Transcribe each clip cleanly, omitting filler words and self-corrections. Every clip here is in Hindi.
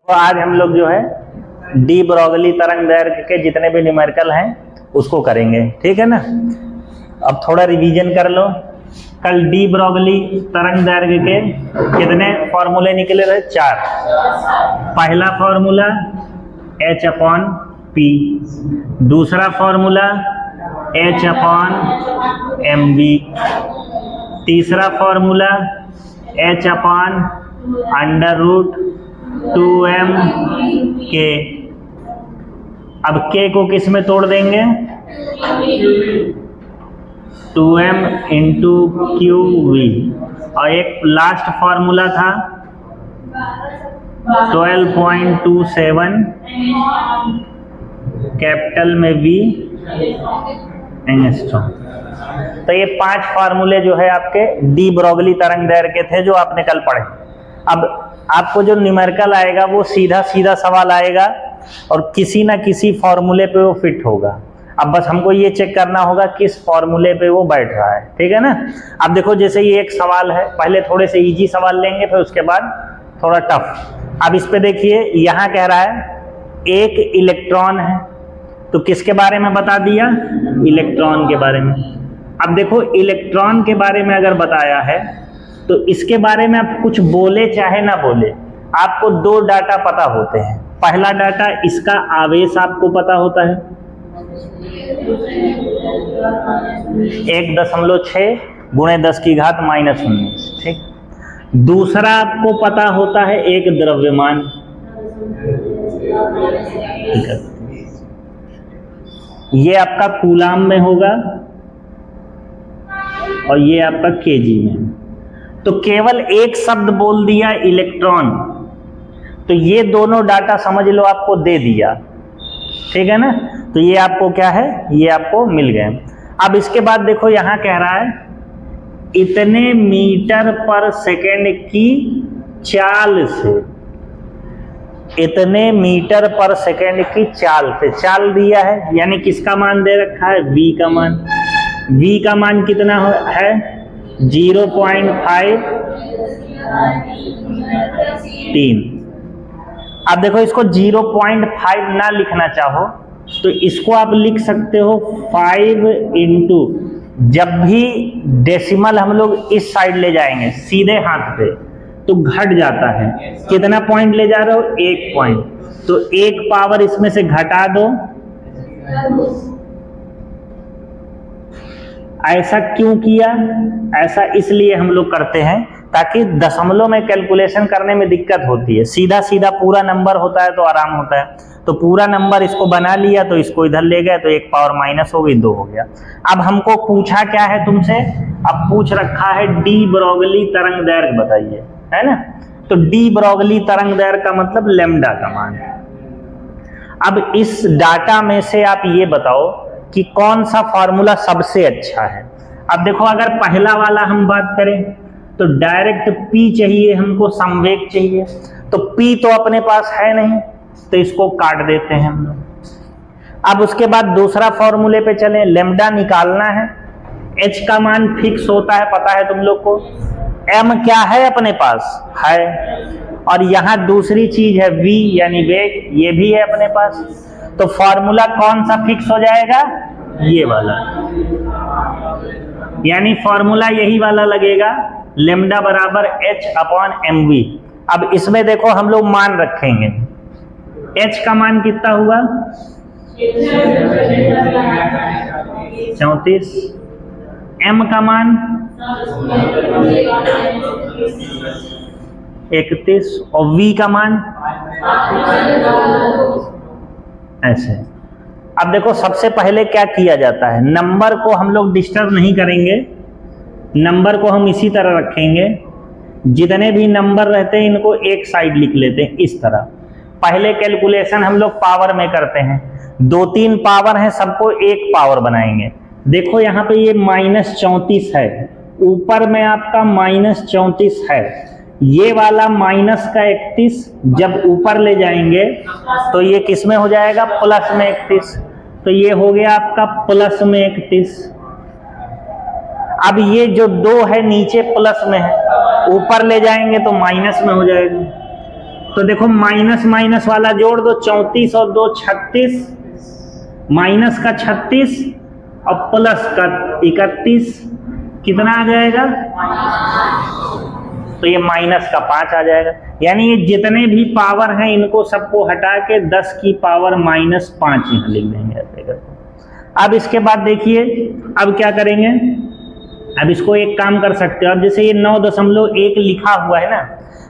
तो आज हम लोग जो है डी ब्रोगली तरंग दैर्घ्य के जितने भी न्यूमेरिकल हैं उसको करेंगे, ठीक है ना। अब थोड़ा रिवीजन कर लो। कल डी ब्रोगली तरंग दैर्घ्य के कितने फॉर्मूले निकले रहे? 4। पहला फॉर्मूला H/P, दूसरा फॉर्मूला H/mv, तीसरा फॉर्मूला H/√2mk। अब k को किस में तोड़ देंगे? 2m into QV। और एक लास्ट फॉर्मूला था 12.27 कैपिटल में V एंगस्ट्रॉम। तो ये 5 फार्मूले जो है आपके डी ब्रोगली तरंग दैर्घ्य के थे जो आपने कल पढ़े। अब आपको जो न्यूमेरिकल आएगा वो सीधा सीधा सवाल आएगा और किसी ना किसी फॉर्मूले पे वो फिट होगा। अब बस हमको ये चेक करना होगा किस फॉर्मूले पे वो बैठ रहा है, ठीक है ना। अब देखो जैसे ये एक सवाल है, पहले थोड़े से इजी सवाल लेंगे फिर उसके बाद थोड़ा टफ। अब इस पे देखिए यहाँ कह रहा है एक इलेक्ट्रॉन है, तो किसके बारे में बता दिया? इलेक्ट्रॉन के बारे में। अब देखो इलेक्ट्रॉन के बारे में अगर बताया है तो इसके बारे में आप कुछ बोले चाहे ना बोले, आपको 2 डाटा पता होते हैं। पहला डाटा इसका आवेश आपको पता होता है 1.6 × 10⁻⁻�19, ठीक। दूसरा आपको पता होता है एक द्रव्यमान, ये आपका कूलाम में होगा और ये आपका केजी में। तो केवल एक शब्द बोल दिया इलेक्ट्रॉन, तो ये दोनों डाटा समझ लो आपको दे दिया, ठीक है ना। तो ये आपको क्या है? ये आपको मिल गए। अब इसके बाद देखो यहाँ कह रहा है इतने मीटर पर सेकेंड की चाल से, इतने मीटर पर सेकेंड की चाल से, चाल दिया है यानी किसका मान दे रखा है? V का मान। V का मान कितना है? 0.53। अब देखो इसको 0.5 ना लिखना चाहो तो इसको आप लिख सकते हो 5 इंटू, जब भी डेसिमल हम लोग इस साइड ले जाएंगे सीधे हाथ पे तो घट जाता है। कितना पॉइंट ले जा रहे हो? 1 पॉइंट। तो 1 पावर इसमें से घटा दो। ऐसा क्यों किया? ऐसा इसलिए हम लोग करते हैं ताकि दशमलव में कैलकुलेशन करने में दिक्कत होती है। सीधा सीधा पूरा नंबर होता है तो आराम होता है। तो पूरा नंबर इसको बना लिया तो इसको इधर ले गए तो 1 पावर माइनस हो गई, 2 हो गया। अब हमको पूछा क्या है तुमसे? अब पूछ रखा है डी ब्रोगली तरंग दैर्घ्य बताइए, है ना। तो डी ब्रोगली तरंग दैर्घ्य का मतलब लैम्डा का मान। अब इस डाटा में से आप ये बताओ कि कौन सा फॉर्मूला सबसे अच्छा है। अब देखो अगर पहला वाला हम बात करें तो डायरेक्ट P चाहिए हमको, संवेग चाहिए। तो P तो अपने पास है नहीं तो इसको काट देते हैं हम लोग। अब उसके बाद दूसरा फॉर्मूले पे चलें, लैम्डा निकालना है। H का मान फिक्स होता है, पता है तुम लोग को। M क्या है? अपने पास है। और यहाँ दूसरी चीज है V यानी वेग, ये भी है अपने पास। तो फॉर्मूला कौन सा फिक्स हो जाएगा? ये वाला, यानी फॉर्मूला यही वाला लगेगा, लैम्डा बराबर H/mv। अब इसमें देखो हम लोग मान रखेंगे। H का मान कितना हुआ? 34। M का मान 31 और V का मान ऐसे। अब देखो सबसे पहले क्या किया जाता है, नंबर को हम लोग डिस्टर्ब नहीं करेंगे, नंबर को हम इसी तरह रखेंगे। जितने भी नंबर रहते हैं इनको एक साइड लिख लेते हैं इस तरह। पहले कैलकुलेशन हम लोग पावर में करते हैं, 2-3 पावर हैं, सबको 1 पावर बनाएंगे। देखो यहाँ पे ये -34 है, ऊपर में आपका -34 है, ये वाला माइनस का 31 जब ऊपर ले जाएंगे तो ये किस में हो जाएगा? प्लस में 31। तो ये हो गया आपका प्लस में 31। अब ये जो 2 है नीचे प्लस में है, ऊपर ले जाएंगे तो माइनस में हो जाएगा। तो देखो माइनस माइनस वाला जोड़ दो, 34 और 2 36, माइनस का 36 और प्लस का 31, कितना आ जाएगा? तो ये माइनस का 5 आ जाएगा। यानी ये जितने भी पावर हैं इनको सबको हटा के 10 की पावर -5 यहाँ लिख देंगे ऐसे करके। अब इसके बाद देखिए अब क्या करेंगे, अब इसको एक काम कर सकते हो। अब जैसे ये 9.1 लिखा हुआ है ना,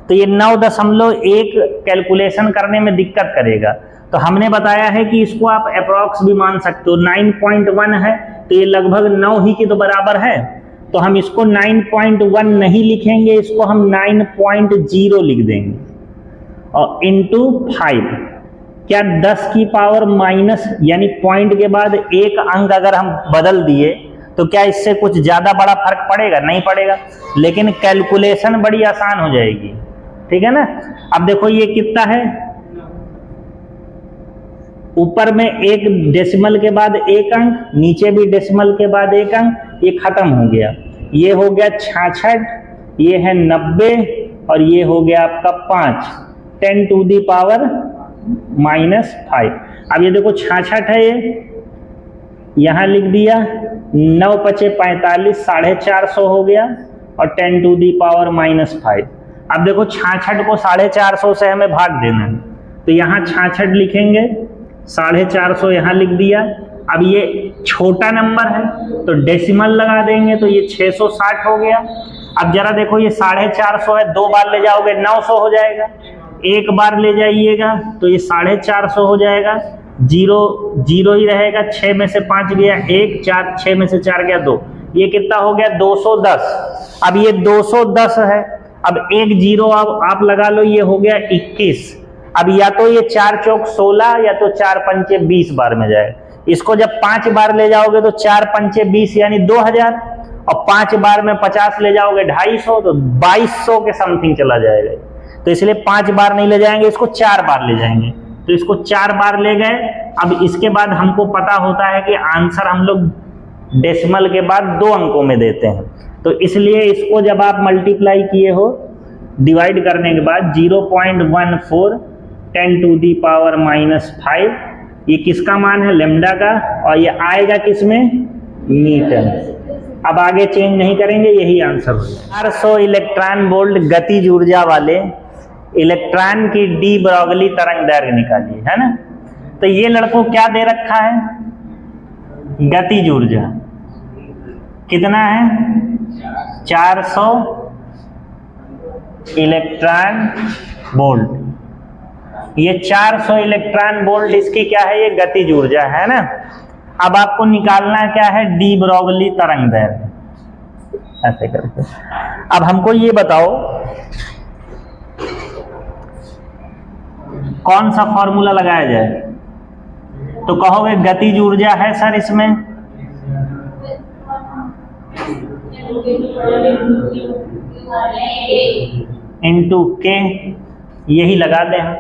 तो ये 9.1 कैलकुलेशन करने में दिक्कत करेगा। तो हमने बताया है कि इसको आप अप्रॉक्स भी मान सकते हो। 9.1 है तो ये लगभग 9 ही के तो बराबर है, तो हम इसको 9.1 नहीं लिखेंगे, इसको हम 9.0 लिख देंगे और इंटू 5। क्या 10 की पावर माइनस, यानी पॉइंट के बाद एक अंक अगर हम बदल दिए तो क्या इससे कुछ ज्यादा बड़ा फर्क पड़ेगा? नहीं पड़ेगा, लेकिन कैलकुलेशन बड़ी आसान हो जाएगी। ठीक है ना। अब देखो ये कितना है, ऊपर में एक डेसिमल के बाद एक अंक, नीचे भी डेसिमल के बाद एक अंक, ये खत्म हो गया। ये हो गया 66, ये है 90 और ये हो गया आपका 5, 10 टू दी पावर -5। अब ये देखो 66 है, ये यहां लिख दिया, 9 × 5 = 45, 450 हो गया और 10 टू दी पावर -5। अब देखो 66 को 450 से हमें भाग देना है, तो यहाँ 66 लिखेंगे, 450 यहाँ लिख दिया। अब ये छोटा नंबर है तो डेसिमल लगा देंगे, तो ये 660 हो गया। अब जरा देखो ये 450 है, 2 बार ले जाओगे 900 हो जाएगा, एक बार ले जाइएगा तो ये 450 हो जाएगा, 0 0 ही रहेगा, 6 में से 5 गया 1, 4 6 में से 4 गया 2, ये कितना हो गया 210। अब ये 210 है, अब एक 0 आप लगा लो, ये हो गया 21। अब या तो ये 4 चौक 16 या तो 4 पंचे 20 बार में जाएगा। इसको जब 5 बार ले जाओगे तो 4 पंचे 20 यानी 2000, और 5 बार में 50 ले जाओगे 250, तो 2200 के समथिंग चला जाएगा। तो इसलिए 5 बार नहीं ले जाएंगे, इसको 4 बार ले जाएंगे। तो इसको 4 बार ले गए। अब इसके बाद हमको पता होता है कि आंसर हम लोग डेसिमल के बाद 2 अंकों में देते हैं, तो इसलिए इसको जब आप मल्टीप्लाई किए हो डिवाइड करने के बाद 0.14 10 टू दी पावर -5, ये किसका मान है? लैम्डा का, और ये आएगा किसमें? मीटर। अब आगे चेंज नहीं करेंगे, यही आंसर होगा। 400 इलेक्ट्रॉन वोल्ट गतिज ऊर्जा वाले इलेक्ट्रॉन की डी ब्रॉगली तरंग दैर्घ्य निकालिए, है ना। तो ये लड़कों क्या दे रखा है? गतिज ऊर्जा कितना है? 400 इलेक्ट्रॉन वोल्ट। ये 400 इलेक्ट्रॉन वोल्ट इसकी क्या है? ये गतिज ऊर्जा है ना। अब आपको निकालना क्या है? डी ब्रॉगली तरंग दैर्घ्य, ऐसे करके। अब हमको ये बताओ कौन सा फॉर्मूला लगाया जाए? तो कहोगे गतिज ऊर्जा है सर इसमें, इंटू के, यही लगा दें हम।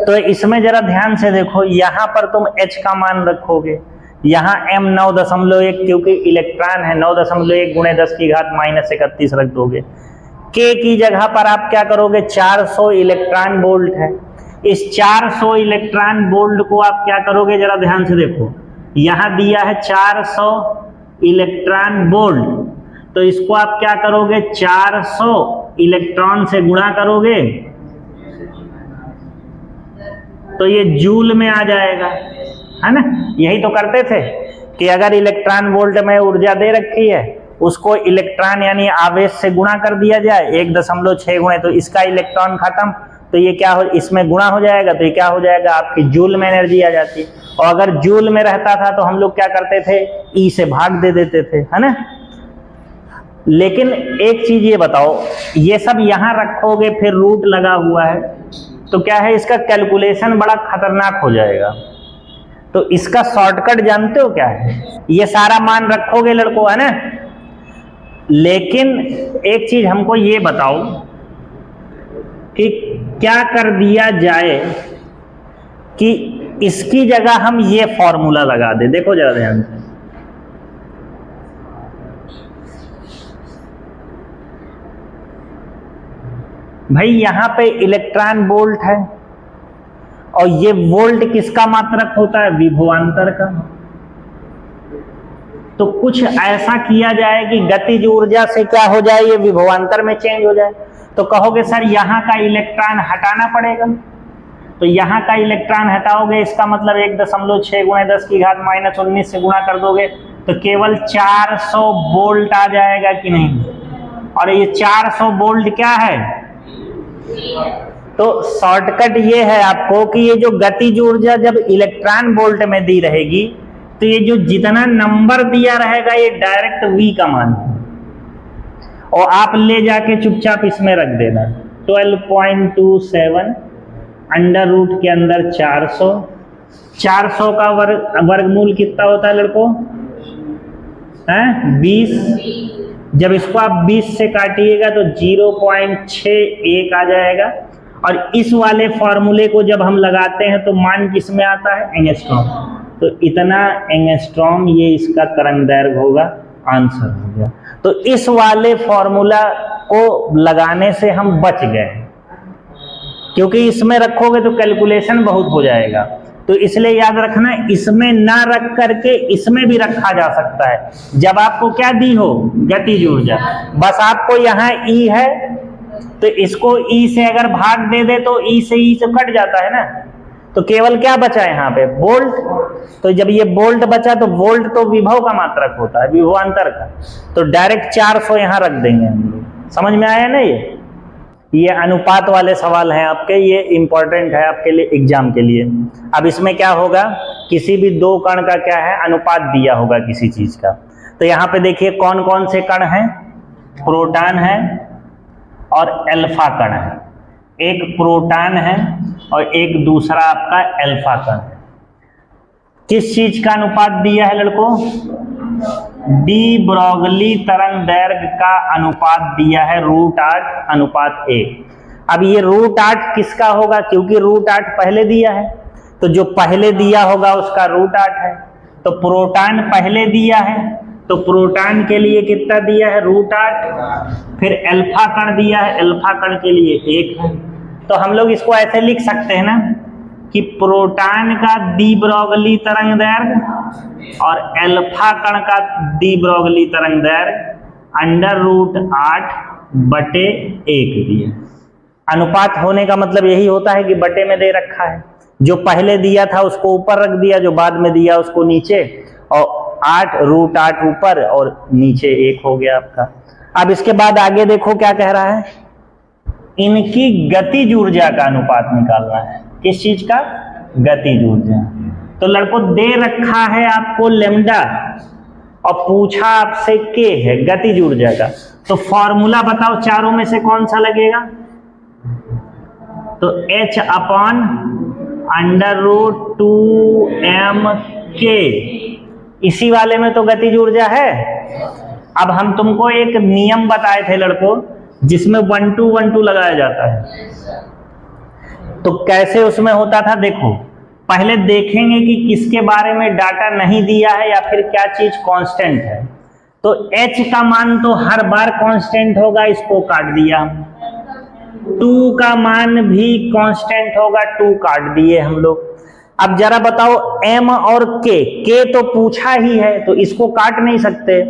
तो इसमें जरा ध्यान से देखो, यहां पर तुम h का मान रखोगे, यहाँ m 9.1 क्योंकि इलेक्ट्रॉन है, 9.1 × 10⁻31 रख दोगे। k की जगह पर आप क्या करोगे? 400 इलेक्ट्रॉन वोल्ट है, इस 400 इलेक्ट्रॉन वोल्ट को आप क्या करोगे? जरा ध्यान से देखो, यहाँ दिया है 400 इलेक्ट्रॉन वोल्ट, तो इसको आप क्या करोगे? 400 इलेक्ट्रॉन से गुणा करोगे तो ये जूल में आ जाएगा, है ना। यही तो करते थे कि अगर इलेक्ट्रॉन वोल्ट में ऊर्जा दे रखी है, उसको इलेक्ट्रॉन यानी आवेश से गुणा कर दिया जाए, 1.6 गुणे, तो इसका इलेक्ट्रॉन खत्म, तो ये क्या हो, इसमें गुणा हो जाएगा, तो ये क्या हो जाएगा? आपकी जूल में एनर्जी आ जाती है। और अगर जूल में रहता था तो हम लोग क्या करते थे? ई से भाग दे देते थे, है ना। लेकिन एक चीज ये बताओ, ये सब यहां रखोगे फिर रूट लगा हुआ है, तो क्या है? इसका कैलकुलेशन बड़ा खतरनाक हो जाएगा। तो इसका शॉर्टकट जानते हो क्या है? ये सारा मान रखोगे लड़कों, है ना। लेकिन एक चीज हमको ये बताओ कि क्या कर दिया जाए कि इसकी जगह हम ये फॉर्मूला लगा दे। देखो जरा ध्यान से, भाई यहाँ पे इलेक्ट्रॉन वोल्ट है और ये वोल्ट किसका मात्रक होता है? विभवांतर का। तो कुछ ऐसा किया जाए कि गतिज ऊर्जा से क्या हो जाए, ये विभवांतर में चेंज हो जाए। तो कहोगे सर यहाँ का इलेक्ट्रॉन हटाना पड़ेगा। तो यहाँ का इलेक्ट्रॉन हटाओगे, इसका मतलब 1.6 × 10⁻⁻19 से गुणा कर दोगे तो केवल 400 वोल्ट आ जाएगा कि नहीं? और ये 400 वोल्ट क्या है? तो शॉर्टकट ये है आपको कि ये जो गतिज ऊर्जा जब इलेक्ट्रॉन वोल्ट में दी रहेगी तो ये जो जितना नंबर दिया रहेगा ये डायरेक्ट V का मान है, और आप ले जाके चुपचाप इसमें रख देना। 12.27 अंडर रूट के अंदर 400, 400 का वर्गमूल कितना होता है लड़कों? 20। जब इसको आप 20 से काटिएगा तो 0.61 आ जाएगा। और इस वाले फॉर्मूले को जब हम लगाते हैं तो मान किस में आता है? एंगस्ट्रॉम। तो इतना एंगस्ट्रॉम ये इसका तरंग दैर्घ्य होगा, आंसर हो गया। तो इस वाले फॉर्मूला को लगाने से हम बच गए, क्योंकि इसमें रखोगे तो कैलकुलेशन बहुत हो जाएगा। तो इसलिए याद रखना, इसमें ना रख करके इसमें भी रखा जा सकता है। जब आपको क्या दी हो? गतिज ऊर्जा। बस आपको यहाँ E है तो इसको E से अगर भाग दे दे तो E से कट जाता है ना, तो केवल क्या बचा यहाँ पे? वोल्ट। तो जब ये वोल्ट बचा तो वोल्ट तो विभव का मात्रक होता है, विभवांतर का। तो डायरेक्ट 400 यहाँ रख देंगे हम लोग। समझ में आया ना? ये अनुपात वाले सवाल हैं आपके, ये इंपॉर्टेंट है आपके लिए एग्जाम के लिए। अब इसमें क्या होगा, किसी भी दो कण का क्या है? अनुपात दिया होगा किसी चीज का। तो यहाँ पे देखिए कौन कौन से कण हैं? प्रोटॉन है और अल्फा कण है। एक प्रोटॉन है और एक दूसरा आपका अल्फा कण है। किस चीज का अनुपात दिया है लड़कों? डी ब्रोगली तरंग दैर्घ्य का अनुपात दिया है, √8:1। अब ये √8 किसका होगा? क्योंकि √8 पहले दिया है, तो जो पहले दिया होगा उसका √8 है। तो प्रोटॉन पहले दिया है तो प्रोटॉन के लिए कितना दिया है? √8। फिर अल्फा कण दिया है, अल्फा कण के लिए 1 है। तो हम लोग इसको ऐसे लिख सकते हैं ना कि प्रोटॉन का डी ब्रोगली तरंग दैर्घ्य और अल्फा कण का डी ब्रोगली तरंग दैर्घ्य √8/1 दिया। अनुपात होने का मतलब यही होता है कि बटे में दे रखा है। जो पहले दिया था उसको ऊपर रख दिया, जो बाद में दिया उसको नीचे, और 8√8 ऊपर और नीचे 1 हो गया आपका। अब इसके बाद आगे देखो क्या कह रहा है, इनकी गतिज ऊर्जा का अनुपात निकालना है। किस चीज का? गतिज ऊर्जा। तो लड़कों दे रखा है आपको लैम्डा और पूछा आपसे के है गतिज ऊर्जा का, तो फॉर्मूला बताओ चारों में से कौन सा लगेगा? तो H/√2mk, इसी वाले में तो गतिज ऊर्जा है। अब हम तुमको एक नियम बताए थे लड़कों जिसमें 1-2 लगाया जाता है। तो कैसे उसमें होता था देखो, पहले देखेंगे कि किसके बारे में डाटा नहीं दिया है या फिर क्या चीज कांस्टेंट है। तो H का मान तो हर बार कांस्टेंट होगा, इसको काट दिया। 2 का मान भी कांस्टेंट होगा, 2 काट दिए हम लोग। अब जरा बताओ M और K तो पूछा ही है तो इसको काट नहीं सकते।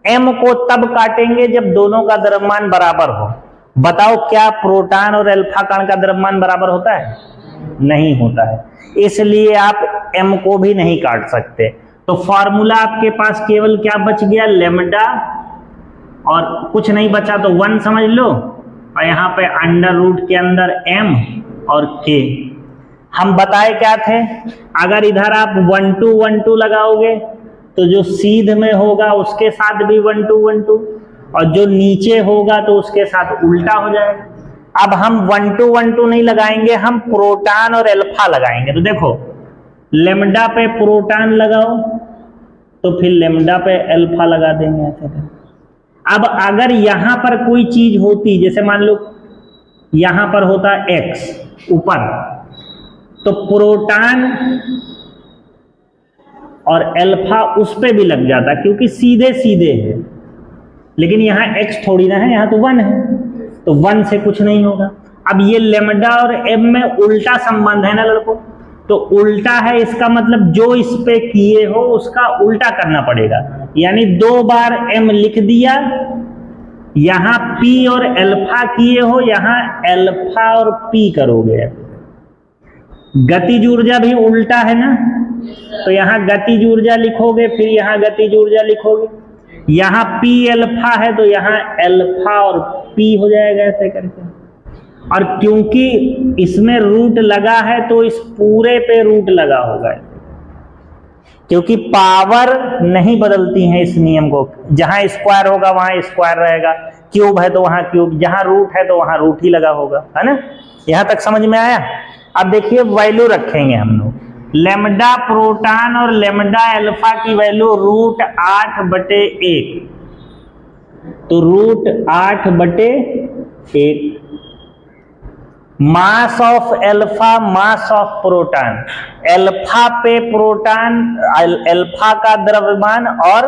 M को तब काटेंगे जब दोनों का द्रव्यमान बराबर हो। बताओ क्या प्रोटॉन और अल्फा कण का द्रव्यमान बराबर होता है? नहीं होता है, इसलिए आप M को भी नहीं काट सकते। तो फॉर्मूला आपके पास केवल क्या बच गया? लैम्डा, और कुछ नहीं बचा तो 1 समझ लो, और यहाँ पे √ के अंदर M और K। हम बताए क्या थे, अगर इधर आप 1-2 लगाओगे तो जो सीध में होगा उसके साथ भी 1-2 और जो नीचे होगा तो उसके साथ उल्टा हो जाएगा। अब हम 1-2 नहीं लगाएंगे, हम प्रोटॉन और अल्फा लगाएंगे। तो देखो लैम्डा पे प्रोटॉन लगाओ तो फिर लैम्डा पे अल्फा लगा देंगे ऐसे। अब अगर यहां पर कोई चीज होती, जैसे मान लो यहां पर होता X ऊपर, तो प्रोटॉन और अल्फा उस पे भी लग जाता क्योंकि सीधे सीधे है। लेकिन यहाँ X थोड़ी ना है, यहाँ तो 1 है, तो 1 से कुछ नहीं होगा। अब ये लेमडा और एम में उल्टा संबंध है ना लड़कों, तो उल्टा है इसका मतलब जो इस पे किए हो उसका उल्टा करना पड़ेगा, यानी 2 बार एम लिख दिया, यहां पी और अल्फा किए हो, यहां अल्फा और पी करोगे। गतिज ऊर्जा भी उल्टा है ना, तो यहां गतिज ऊर्जा लिखोगे, फिर यहां गतिज ऊर्जा लिखोगे, यहां पी अल्फा है तो यहां अल्फा और पी हो जाएगा ऐसे करके। और क्योंकि इसमें रूट लगा है तो इस पूरे पे रूट लगा होगा, क्योंकि पावर नहीं बदलती है इस नियम को, जहां स्क्वायर होगा वहां स्क्वायर रहेगा, क्यूब है तो वहां क्यूब, जहां रूट है तो वहां रूट ही लगा होगा, है ना। यहां तक समझ में आया। अब देखिए वैल्यू रखेंगे हम लोग, लेमडा प्रोटॉन और लेमडा अल्फा की वैल्यू √8/1, तो √8/1 mass of alpha, mass of proton, alpha पे प्रोटॉन, अल्फा का द्रव्यमान और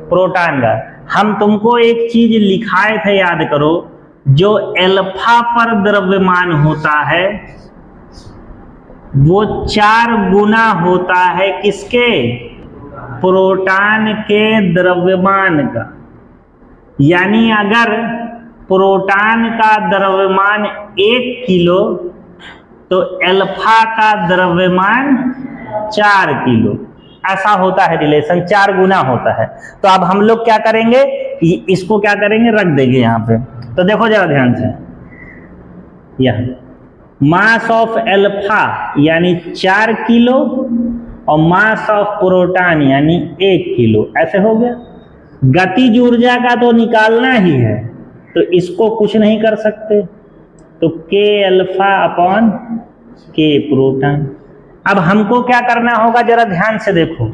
प्रोटॉन का। हम तुमको एक चीज लिखाए थे, याद करो, जो अल्फा पर द्रव्यमान होता है वो 4 गुना होता है किसके, प्रोटॉन के द्रव्यमान का। यानी अगर प्रोटॉन का द्रव्यमान 1 किलो तो अल्फा का द्रव्यमान 4 किलो, ऐसा होता है रिलेशन, 4 गुना होता है। तो अब हम लोग क्या करेंगे, इसको क्या करेंगे, रख देंगे यहाँ पे। तो देखो जरा ध्यान से, यह मास ऑफ अल्फा यानी 4 किलो और मास ऑफ प्रोटॉन यानी 1 किलो, ऐसे हो गया। गतिज ऊर्जा का तो निकालना ही है, तो इसको कुछ नहीं कर सकते, तो के अल्फा अपॉन के प्रोटॉन। अब हमको क्या करना होगा, जरा ध्यान से देखो,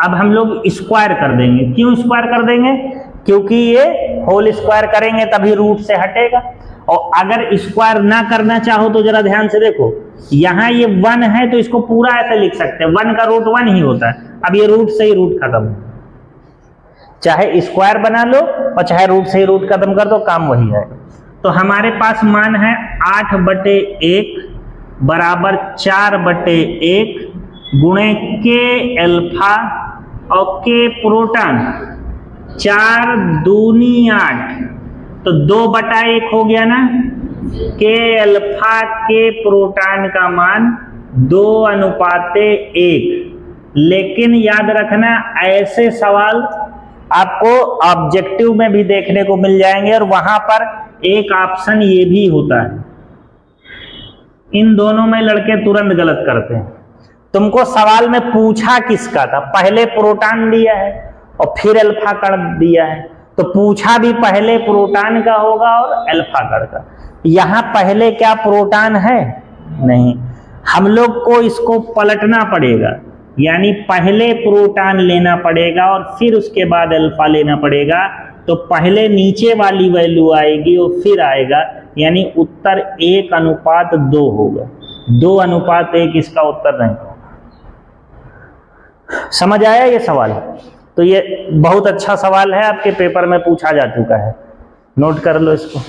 अब हम लोग स्क्वायर कर देंगे। क्यों स्क्वायर कर देंगे, क्योंकि ये होल स्क्वायर करेंगे तभी रूट से हटेगा। और अगर स्क्वायर ना करना चाहो तो जरा ध्यान से देखो, यहां ये 1 है तो इसको पूरा ऐसे लिख सकते हैं, 1 का रूट 1 ही होता है। अब ये रूट से ही रूट खत्म, चाहे स्क्वायर बना लो और चाहे रूट से ही रूट खत्म कर दो, काम वही है। तो हमारे पास मान है 8/1 बराबर 4/1 गुणे के अल्फा और के प्रोटॉन, 4 दूनी 8, तो 2/1 हो गया ना। के अल्फा के प्रोटॉन का मान 2:1। लेकिन याद रखना, ऐसे सवाल आपको ऑब्जेक्टिव में भी देखने को मिल जाएंगे, और वहां पर एक ऑप्शन ये भी होता है। इन दोनों में लड़के तुरंत गलत करते हैं। तुमको सवाल में पूछा किसका था, पहले प्रोटॉन दिया है और फिर अल्फा कण दिया है, तो पूछा भी पहले प्रोटॉन का होगा और अल्फा कण का। यहां पहले क्या प्रोटॉन है, नहीं, हम लोग को इसको पलटना पड़ेगा, यानी पहले प्रोटॉन लेना पड़ेगा और फिर उसके बाद अल्फा लेना पड़ेगा। तो पहले नीचे वाली वैल्यू आएगी और फिर आएगा, यानी उत्तर 1:2 होगा। 2:1 इसका उत्तर नहीं होगा। समझ आया ये सवाल? तो ये बहुत अच्छा सवाल है, आपके पेपर में पूछा जा चुका है, नोट कर लो इसको।